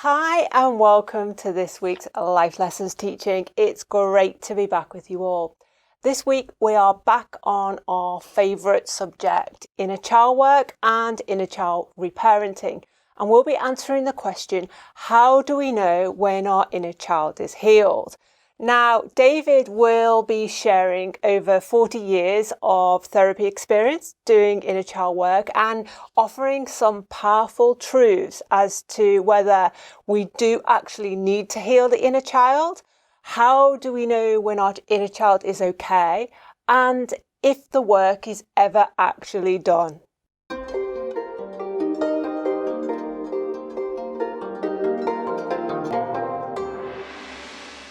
Hi and welcome to this week's Life Lessons teaching. It's great to be back with you all. This week we are back on our favourite subject, inner child work and inner child reparenting. And we'll be answering the question, how do we know when our inner child is healed? Now, David will be sharing over 40 years of therapy experience doing inner child work and offering some powerful truths as to whether we do actually need to heal the inner child, how do we know when our inner child is okay, and if the work is ever actually done.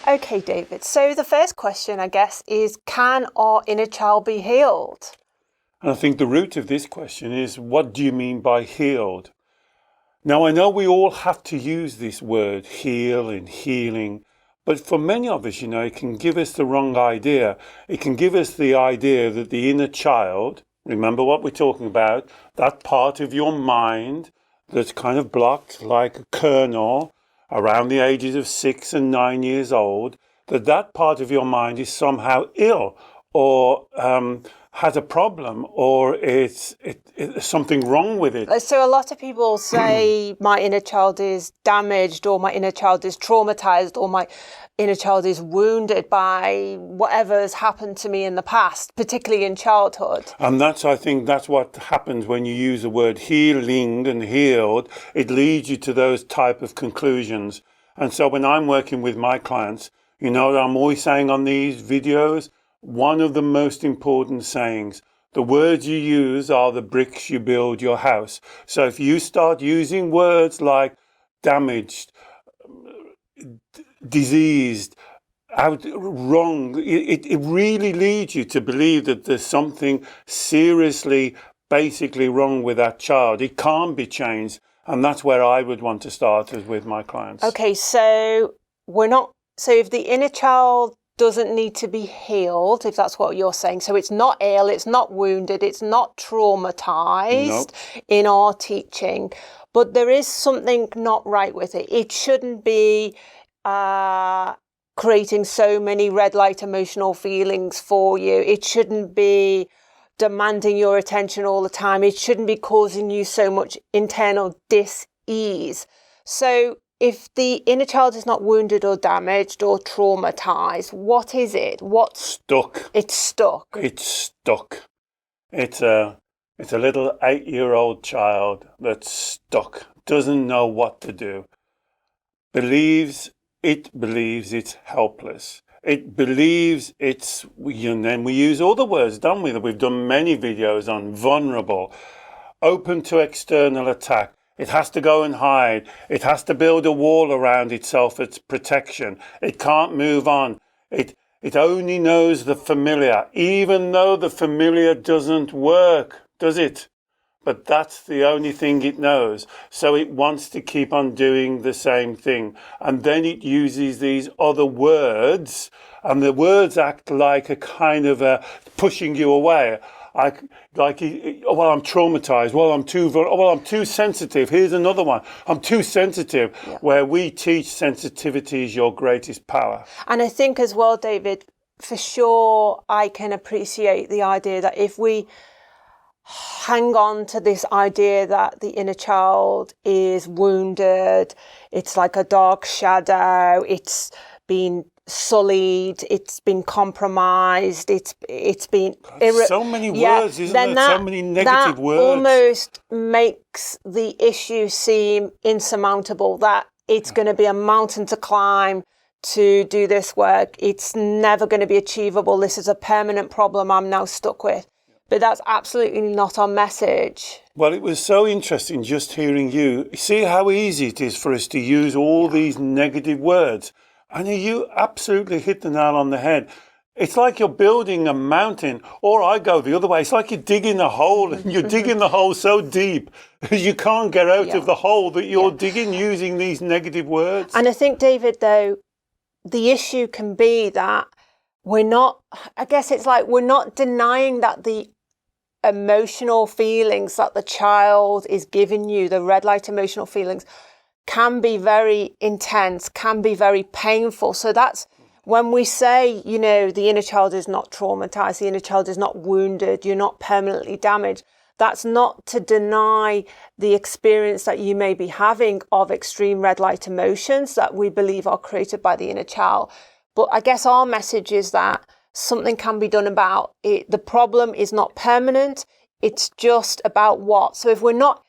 Okay, David, so the first question, I guess, is can our inner child be healed? And I think the root of this question is, what do you mean by healed? Now, I know we all have to use this word, heal and healing, but for many of us, it can give us the wrong idea. It can give us the idea that the inner child, remember what we're talking about, that part of your mind that's kind of blocked like a kernel, around the ages of 6 and 9 years old, that part of your mind is somehow ill or has a problem or it's something wrong with it. So a lot of people say my inner child is damaged or my inner child is traumatized or my inner child is wounded by whatever has happened to me in the past, particularly in childhood. And I think that's what happens when you use the word healing and healed. It leads you to those type of conclusions. And so when I'm working with my clients, what I'm always saying on these videos, one of the most important sayings, the words you use are the bricks you build your house. So if you start using words like damaged, diseased, wrong, it really leads you to believe that there's something seriously, basically wrong with that child. It can't be changed. And that's where I would want to start with my clients. Okay, so if the inner child doesn't need to be healed, if that's what you're saying, so it's not ill, it's not wounded, it's not traumatized in our teaching, but there is something not right with it. It shouldn't be creating so many red light emotional feelings for you. It shouldn't be demanding your attention all the time. It shouldn't be causing you so much internal dis-ease. So if the inner child is not wounded or damaged or traumatized, what is it? What's stuck? It's stuck. It's stuck. It's a little 8-year-old child that's stuck, doesn't know what to do, believes it's helpless. It believes then we use all the words, don't we? We've done many videos on vulnerable, open to external attack. It has to go and hide. It has to build a wall around itself as protection. It can't move on. It only knows the familiar, even though the familiar doesn't work, does it? But that's the only thing it knows. So it wants to keep on doing the same thing. And then it uses these other words, and the words act like a kind of pushing you away. I'm traumatized. I'm too sensitive. Here's another one. I'm too sensitive. Yeah. Where we teach sensitivity is your greatest power. And I think as well, David, for sure, I can appreciate the idea that if we hang on to this idea that the inner child is wounded, it's like a dark shadow, it's been sullied, it's been compromised, it's been so many words, isn't there? So many negative words. That almost makes the issue seem insurmountable, that it's going to be a mountain to climb to do this work. It's never going to be achievable. This is a permanent problem I'm now stuck with. But that's absolutely not our message. Well, it was so interesting just hearing you. See how easy it is for us to use all these negative words. And you absolutely hit the nail on the head. It's like you're building a mountain, or I go the other way. It's like you're digging a hole, and you're digging the hole so deep you can't get out of the hole that you're digging using these negative words. And I think, David, though, the issue can be that we're not denying that the emotional feelings that the child is giving you, the red light emotional feelings, can be very intense, can be very painful. So that's when we say, you know, the inner child is not traumatized, the inner child is not wounded, you're not permanently damaged. That's not to deny the experience that you may be having of extreme red light emotions that we believe are created by the inner child. But I guess our message is that something can be done about it. The problem is not permanent. It's just about what. So if we're not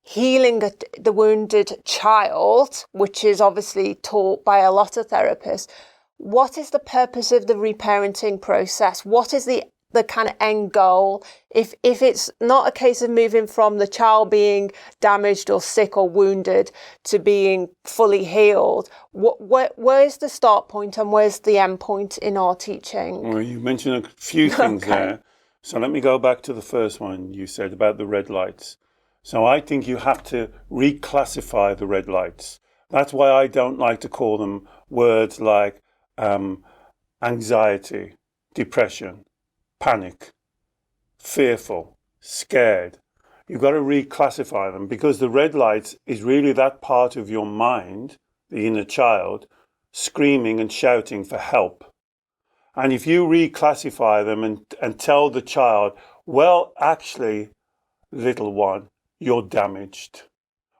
healing the wounded child, which is obviously taught by a lot of therapists, what is the purpose of the reparenting process? What is the kind of end goal? If it's not a case of moving from the child being damaged or sick or wounded to being fully healed, where's the start point and where's the end point in our teaching? Well, you mentioned a few things there. So let me go back to the first one you said about the red lights. So I think you have to reclassify the red lights. That's why I don't like to call them words like anxiety, depression, panic, fearful, scared. You've got to reclassify them, because the red lights is really that part of your mind, the inner child, screaming and shouting for help. And if you reclassify them and tell the child, well, actually, little one, you're damaged.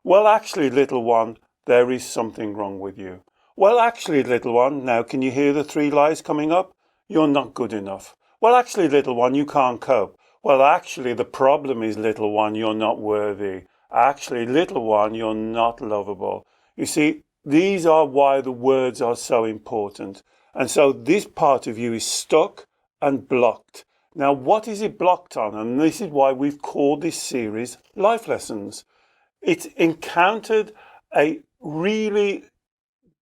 Well, actually, little one, there is something wrong with you. Well, actually, little one, now can you hear the 3 lies coming up? You're not good enough. Well, actually, little one, you can't cope. Well, actually, the problem is, little one, you're not worthy. Actually, little one, you're not lovable. You see, these are why the words are so important. And so this part of you is stuck and blocked. Now, what is it blocked on? And this is why we've called this series Life Lessons. It's encountered a really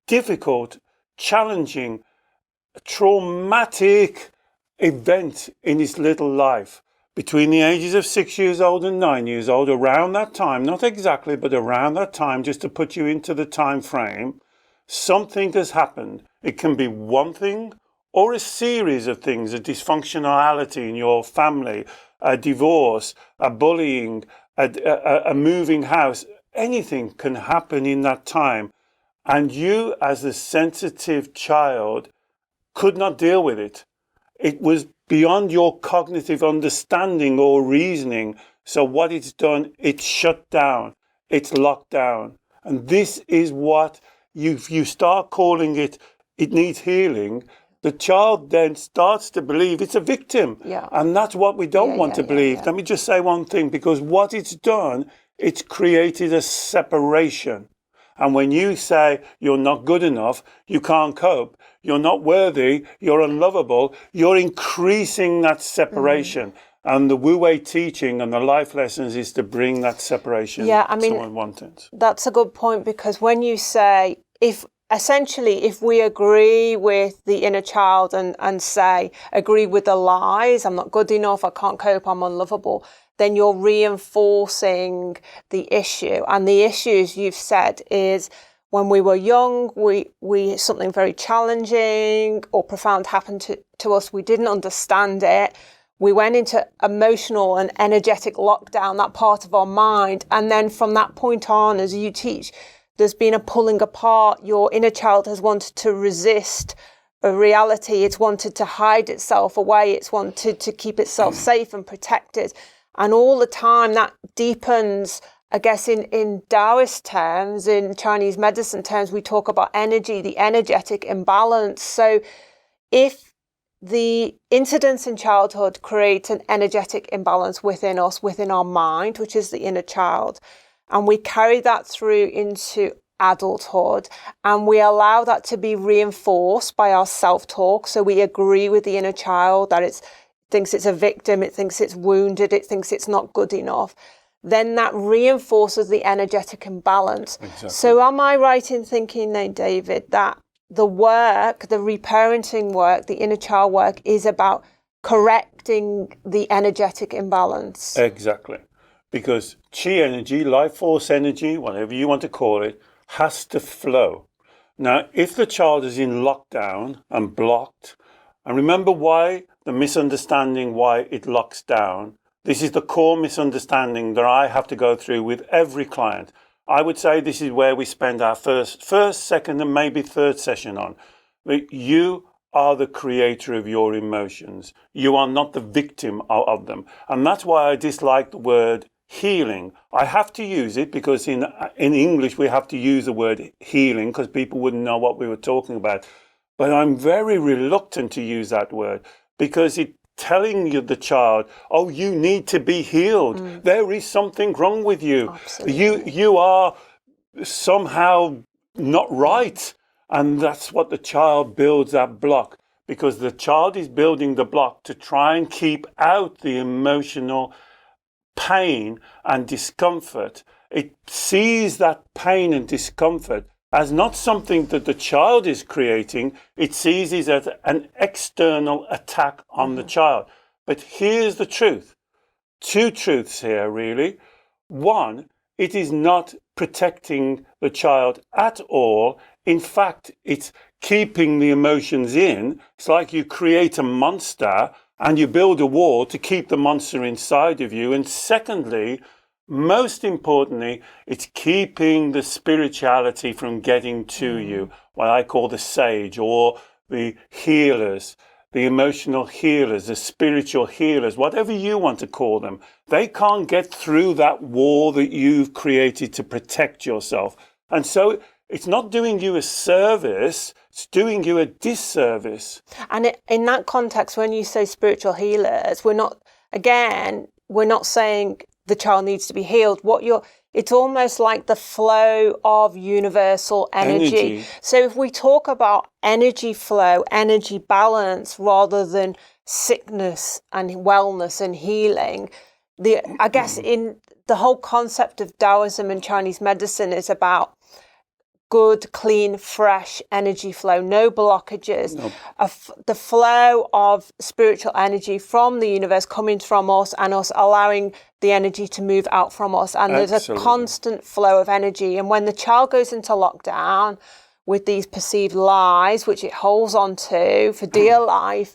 difficult, challenging, traumatic event in his little life between the ages of 6 years old and 9 years old. Around that time, not exactly, but around that time, just to put you into the time frame, something has happened. It can be one thing or a series of things: a dysfunctionality in your family, a divorce, a bullying, a moving house. Anything can happen in that time. And you, as a sensitive child, could not deal with it. It was beyond your cognitive understanding or reasoning. So what it's done, it's shut down, it's locked down. And this is what you start calling it needs healing. The child then starts to believe it's a victim. Yeah. And that's what we don't want to believe. Let me just say one thing, because what it's done, it's created a separation. And when you say you're not good enough, you can't cope, you're not worthy, you're unlovable, you're increasing that separation. And the Wu Wei teaching and the life lessons is to bring that separation to unwanted. That's a good point, because when you say, if we agree with the inner child and say, agree with the lies, I'm not good enough, I can't cope, I'm unlovable, then you're reinforcing the issue. And the issues you've said is, when we were young, we something very challenging or profound happened to us. We didn't understand it. We went into emotional and energetic lockdown, that part of our mind. And then from that point on, as you teach, there's been a pulling apart. Your inner child has wanted to resist a reality. It's wanted to hide itself away. It's wanted to keep itself safe and protected. And all the time that deepens, I guess, in Taoist terms, in Chinese medicine terms, we talk about energy, the energetic imbalance. So if the incidents in childhood create an energetic imbalance within us, within our mind, which is the inner child, and we carry that through into adulthood, and we allow that to be reinforced by our self-talk. So we agree with the inner child that it thinks it's a victim, it thinks it's wounded, it thinks it's not good enough. Then that reinforces the energetic imbalance. Exactly. So am I right in thinking then, David, that the work, the reparenting work, the inner child work is about correcting the energetic imbalance? Exactly. Because chi energy, life force energy, whatever you want to call it, has to flow. Now, if the child is in lockdown and blocked, and remember why the misunderstanding why it locks down, This is the core misunderstanding that I have to go through with every client. I would say this is where we spend our first, second, and maybe third session on. That you are the creator of your emotions. You are not the victim of them. And that's why I dislike the word healing. I have to use it because in English we have to use the word healing because people wouldn't know what we were talking about. But I'm very reluctant to use that word because it's telling you, the child, oh, you need to be healed. There is something wrong with you. Absolutely. You are somehow not right. And that's what the child builds, that block, because the child is building the block to try and keep out the emotional pain and discomfort. It sees that pain and discomfort as not something that the child is creating. It sees it as an external attack on the child. But here's the truth. Two truths here, really. One, it is not protecting the child at all. In fact, it's keeping the emotions in. It's like you create a monster and you build a wall to keep the monster inside of you. And secondly, most importantly, it's keeping the spirituality from getting to you, what I call the sage or the healers, the emotional healers, the spiritual healers, whatever you want to call them. They can't get through that wall that you've created to protect yourself. And so it's not doing you a service, it's doing you a disservice. And in that context, when you say spiritual healers, we're not saying the child needs to be healed. It's almost like the flow of universal energy. So if we talk about energy flow, energy balance, rather than sickness and wellness and healing, I guess in the whole concept of Taoism and Chinese medicine is about good, clean, fresh energy flow, no blockages, the flow of spiritual energy from the universe coming from us and us allowing the energy to move out from us. And there's a constant flow of energy. And when the child goes into lockdown with these perceived lies, which it holds on to for dear life,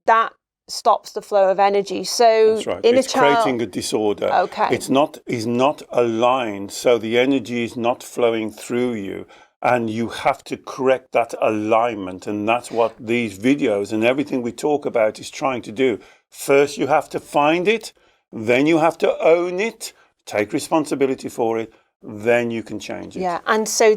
that stops the flow of energy. So that's right. In it's creating a disorder. Okay. It's not aligned, so the energy is not flowing through you, and you have to correct that alignment. And that's what these videos and everything we talk about is trying to do. First you have to find it, then you have to own it, take responsibility for it, then you can change it. Yeah, and so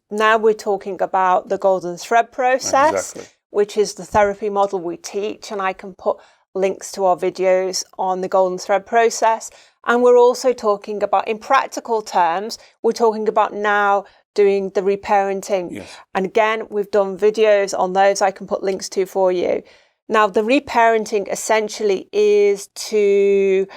now we're talking about the golden thread process. Exactly. Which is the therapy model we teach, and I can put links to our videos on the golden thread process. And we're also talking about, in practical terms, we're talking about now doing the reparenting. Yes. And again, we've done videos on those I can put links to for you. Now, the reparenting essentially is to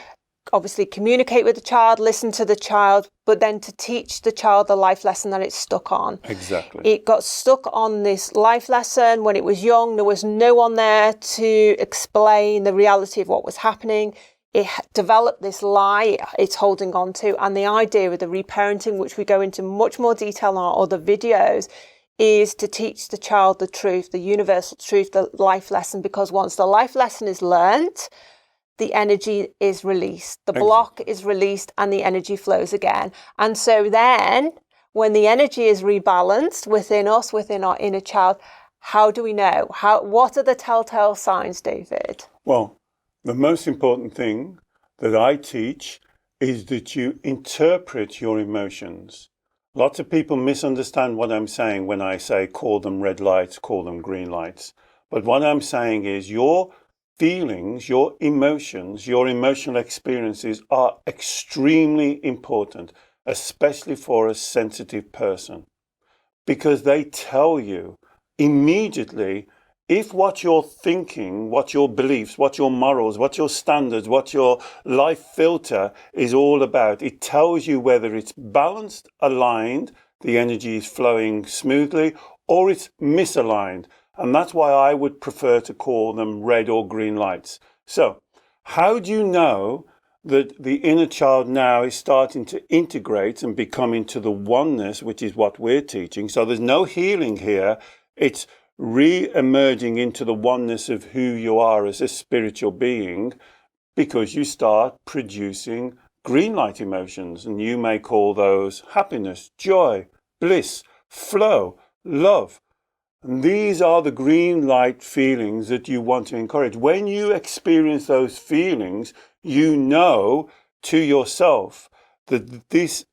obviously communicate with the child, listen to the child, but then to teach the child the life lesson that it's stuck on. Exactly. It got stuck on this life lesson when it was young. There was no one there to explain the reality of what was happening. It developed this lie it's holding on to. And the idea of the reparenting, which we go into much more detail in our other videos, is to teach the child the truth, the universal truth, the life lesson, because once the life lesson is learnt, the energy is released, the block is released, and the energy flows again. And so then, when the energy is rebalanced within us, within our inner child, how do we know? What are the telltale signs, David? Well, the most important thing that I teach is that you interpret your emotions. Lots of people misunderstand what I'm saying when I say call them red lights, call them green lights. But what I'm saying is your feelings, your emotions, your emotional experiences are extremely important, especially for a sensitive person, because they tell you immediately if what you're thinking, what your beliefs, what your morals, what your standards, what your life filter is all about. It tells you whether it's balanced, aligned, the energy is flowing smoothly, or it's misaligned. And that's why I would prefer to call them red or green lights. So how do you know that the inner child now is starting to integrate and become into the oneness, which is what we're teaching? So there's no healing here. It's re-emerging into the oneness of who you are as a spiritual being. because you start producing green light emotions, and you may call those happiness, joy, bliss, flow, love. And these are the green light feelings that you want to encourage. When you experience those feelings, you know to yourself that this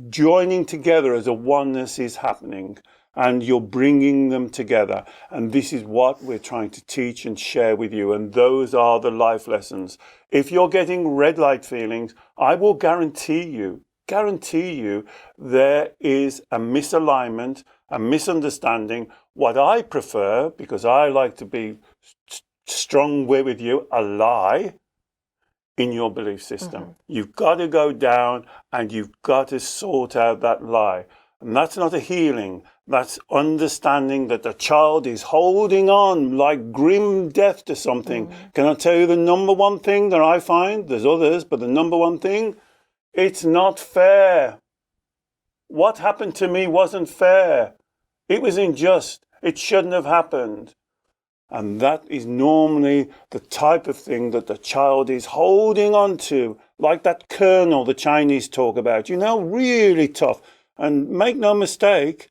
joining together as a oneness is happening, and you're bringing them together. And this is what we're trying to teach and share with you. And those are the life lessons. If you're getting red light feelings, I will guarantee you, there is a misalignment, a misunderstanding. What I prefer, because I like to be strong with you, a lie in your belief system. Mm-hmm. You've got to go down and you've got to sort out that lie. And that's not a healing. That's understanding that the child is holding on like grim death to something. Mm. Can I tell you the number one thing that I find? There's others, but the number one thing, it's not fair. What happened to me wasn't fair. It was unjust. It shouldn't have happened. And that is normally the type of thing that the child is holding on to, like that kernel the Chinese talk about, really tough. And make no mistake,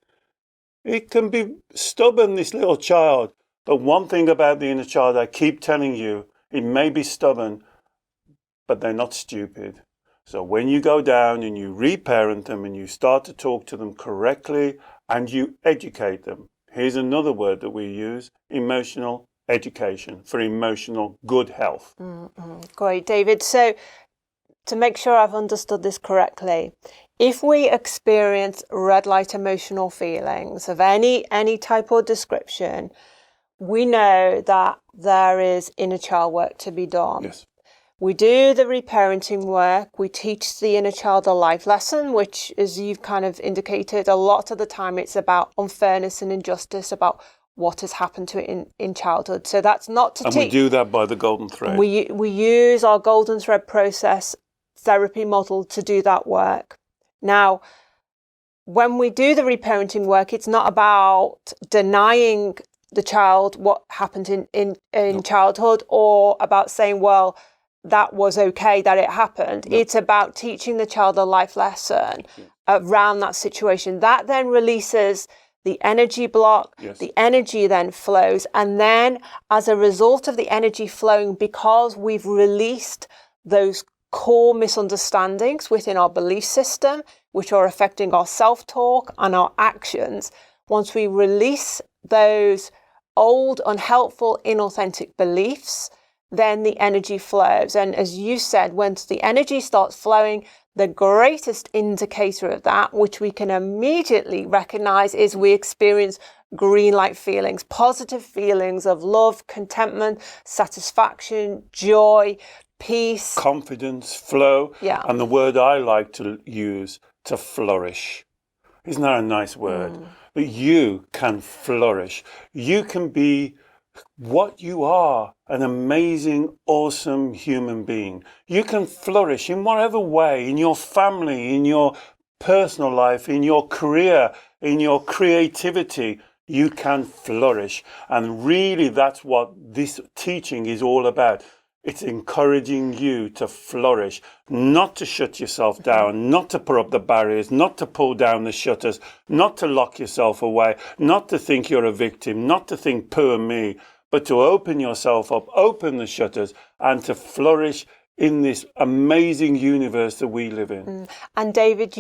it can be stubborn, this little child. But one thing about the inner child, I keep telling you, it may be stubborn, but they're not stupid. So when you go down and you reparent them and you start to talk to them correctly and you educate them, here's another word that we use, emotional education, for emotional good health. Mm-hmm. Great, David. So to make sure I've understood this correctly, if we experience red light emotional feelings of any type or description, we know that there is inner child work to be done. Yes. We do the reparenting work. We teach the inner child a life lesson, which, as you've kind of indicated, a lot of the time it's about unfairness and injustice, about what has happened to it in childhood. So that's not to teach. And we do that by the golden thread. We use our golden thread process therapy model to do that work. Now, when we do the reparenting work, it's not about denying the child what happened in childhood, or about saying, well, that was okay that it happened. No. It's about teaching the child a life lesson around that situation. That then releases the energy block. Yes. The energy then flows. And then as a result of the energy flowing, because we've released those core misunderstandings within our belief system, which are affecting our self-talk and our actions, once we release those old, unhelpful, inauthentic beliefs, then the energy flows. And as you said, once the energy starts flowing, the greatest indicator of that, which we can immediately recognize, is we experience green light feelings, positive feelings of love, contentment, satisfaction, joy, peace, confidence, flow. Yeah. And the word I like to use, to flourish. Isn't that a nice word? That you can flourish. You can be what you are, an amazing, awesome human being. You can flourish in whatever way, in your family, in your personal life, in your career, in your creativity. You can flourish. And really, that's what this teaching is all about. It's encouraging you to flourish, not to shut yourself down, not to put up the barriers, not to pull down the shutters, not to lock yourself away, not to think you're a victim, not to think poor me, but to open yourself up, open the shutters, and to flourish in this amazing universe that we live in. And David,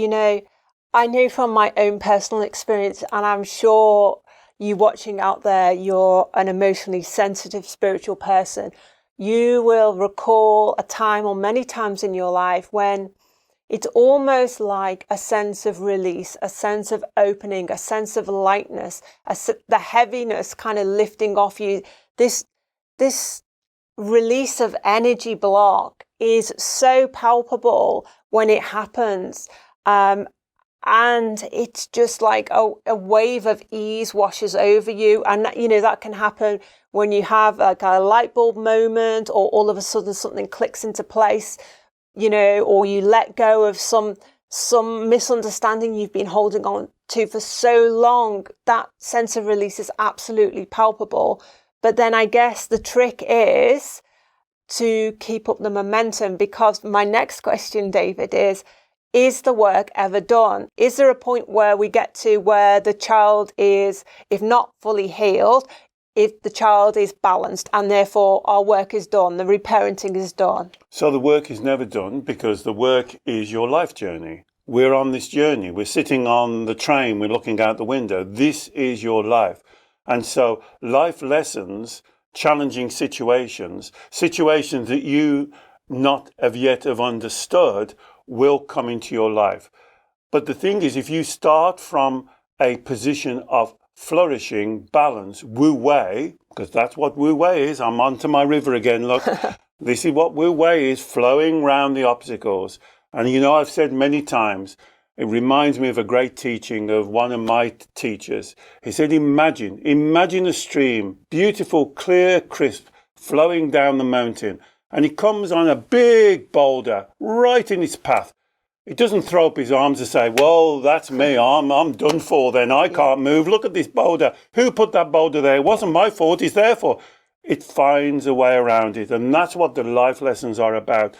I know from my own personal experience, and I'm sure you watching out there, you're an emotionally sensitive spiritual person. You will recall a time, or many times in your life, when it's almost like a sense of release, a sense of opening, a sense of lightness, the heaviness kind of lifting off you. This release of energy block is so palpable when it happens. And it's just like a wave of ease washes over you. And, that can happen when you have like a light bulb moment, or all of a sudden something clicks into place, or you let go of some misunderstanding you've been holding on to for so long. That sense of release is absolutely palpable. But then I guess the trick is to keep up the momentum? Because my next question, David, is the work ever done? Is there a point where we get to where the child is, if not fully healed, if the child is balanced and therefore our work is done, the reparenting is done? So the work is never done, because the work is your life journey. We're on this journey. We're sitting on the train. We're looking out the window. This is your life. And so life lessons, challenging situations that you not have yet have understood, will come into your life. But the thing is, if you start from a position of flourishing, balance, wu wei, because that's what wu wei is. I'm onto my river again, look. This is what wu wei is, flowing round the obstacles. And I've said many times, it reminds me of a great teaching of one of my teachers. He said, imagine a stream, beautiful, clear, crisp, flowing down the mountain. And he comes on a big boulder right in its path. He doesn't throw up his arms and say, well, that's me. I'm done for then. I can't move. Look at this boulder. Who put that boulder there? It wasn't my fault. It's their fault. It finds a way around it. And that's what the life lessons are about.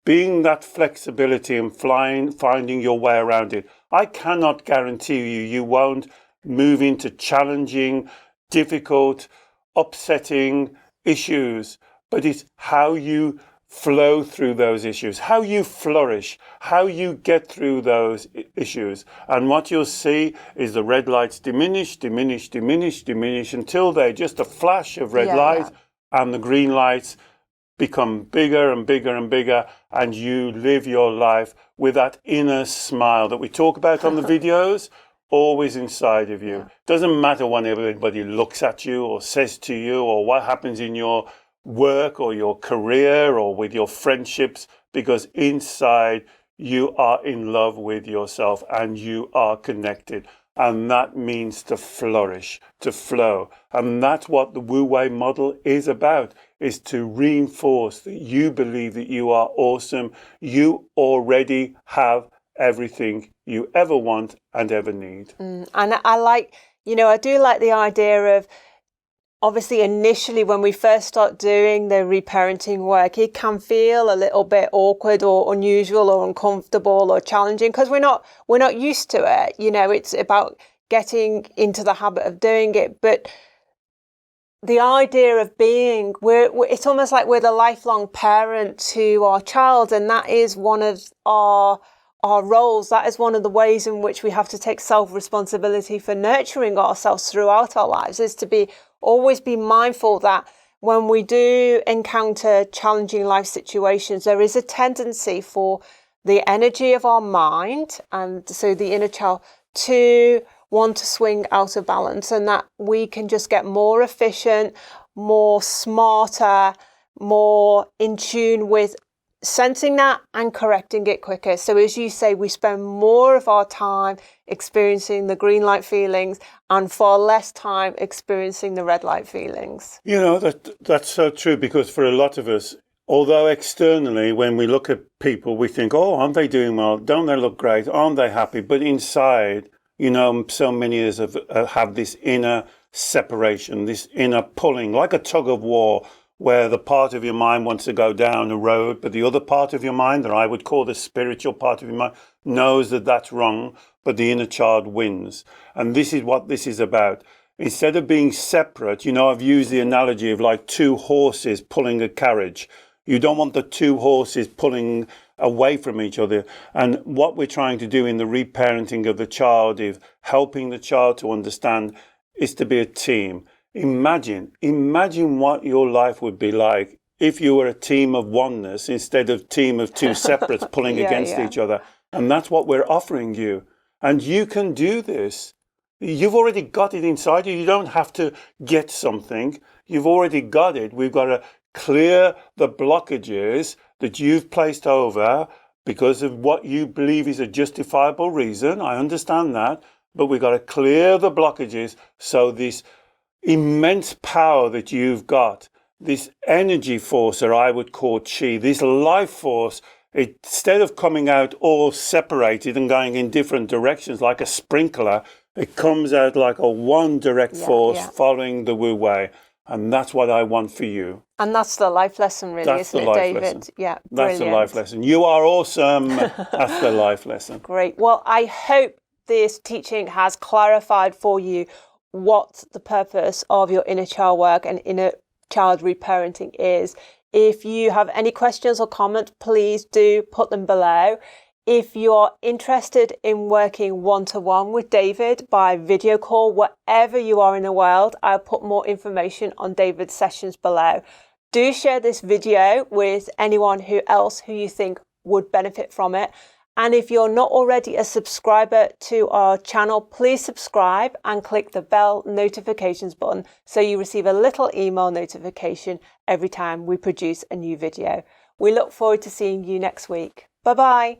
Being that flexibility and finding your way around it. I cannot guarantee you won't move into challenging, difficult, upsetting issues. But it's how you flow through those issues, how you flourish, how you get through those issues. And what you'll see is the red lights diminish until they're just a flash of red light, and the green lights become bigger and bigger and bigger, and you live your life with that inner smile that we talk about on the videos, always inside of you. Doesn't matter when everybody looks at you or says to you, or what happens in your work or your career or with your friendships, because inside you are in love with yourself and you are connected. And that means to flourish, to flow. And that's what the Wu Wei model is about, is to reinforce that you believe that you are awesome. You already have everything you ever want and ever need. And I do like the idea of, obviously, initially, when we first start doing the reparenting work, it can feel a little bit awkward or unusual or uncomfortable or challenging because we're not used to it. It's about getting into the habit of doing it. But the idea of being, it's almost like we're the lifelong parent to our child, and that is one of our roles. That is one of the ways in which we have to take self-responsibility for nurturing ourselves throughout our lives, is to always be mindful that when we do encounter challenging life situations, there is a tendency for the energy of our mind, and so the inner child, to want to swing out of balance, and that we can just get more efficient, more smarter, more in tune with sensing that and correcting it quicker. So as you say, we spend more of our time experiencing the green light feelings and far less time experiencing the red light feelings. That's so true, because for a lot of us, although externally, when we look at people, we think, oh, aren't they doing well? Don't they look great? Aren't they happy? But inside, so many of us have this inner separation, this inner pulling, like a tug of war, where the part of your mind wants to go down a road, but the other part of your mind, that I would call the spiritual part of your mind, knows that that's wrong, but the inner child wins. And this is what this is about. Instead of being separate, I've used the analogy of like two horses pulling a carriage. You don't want the two horses pulling away from each other. And what we're trying to do in the reparenting of the child, is helping the child to understand, is to be a team. Imagine what your life would be like if you were a team of oneness instead of team of two separates pulling against each other. And that's what we're offering you. And you can do this. You've already got it inside you. You don't have to get something. You've already got it. We've got to clear the blockages that you've placed over because of what you believe is a justifiable reason. I understand that. But we've got to clear the blockages so this immense power that you've got, this energy force, or I would call chi, this life force, instead of coming out all separated and going in different directions like a sprinkler, it comes out like a one direct force following the Wu Wei. And that's what I want for you. And that's the life lesson, really, That's isn't the it, life David? lesson. Yeah, That's brilliant. the life lesson. You are awesome. That's the life lesson. Great. Well, I hope this teaching has clarified for you what the purpose of your inner child work and inner child reparenting is. If you have any questions or comments, please do put them below. If you're interested in working one-to-one with David by video call, wherever you are in the world, I'll put more information on David's sessions below. Do share this video with anyone else who you think would benefit from it. And if you're not already a subscriber to our channel, please subscribe and click the bell notifications button so you receive a little email notification every time we produce a new video. We look forward to seeing you next week. Bye-bye.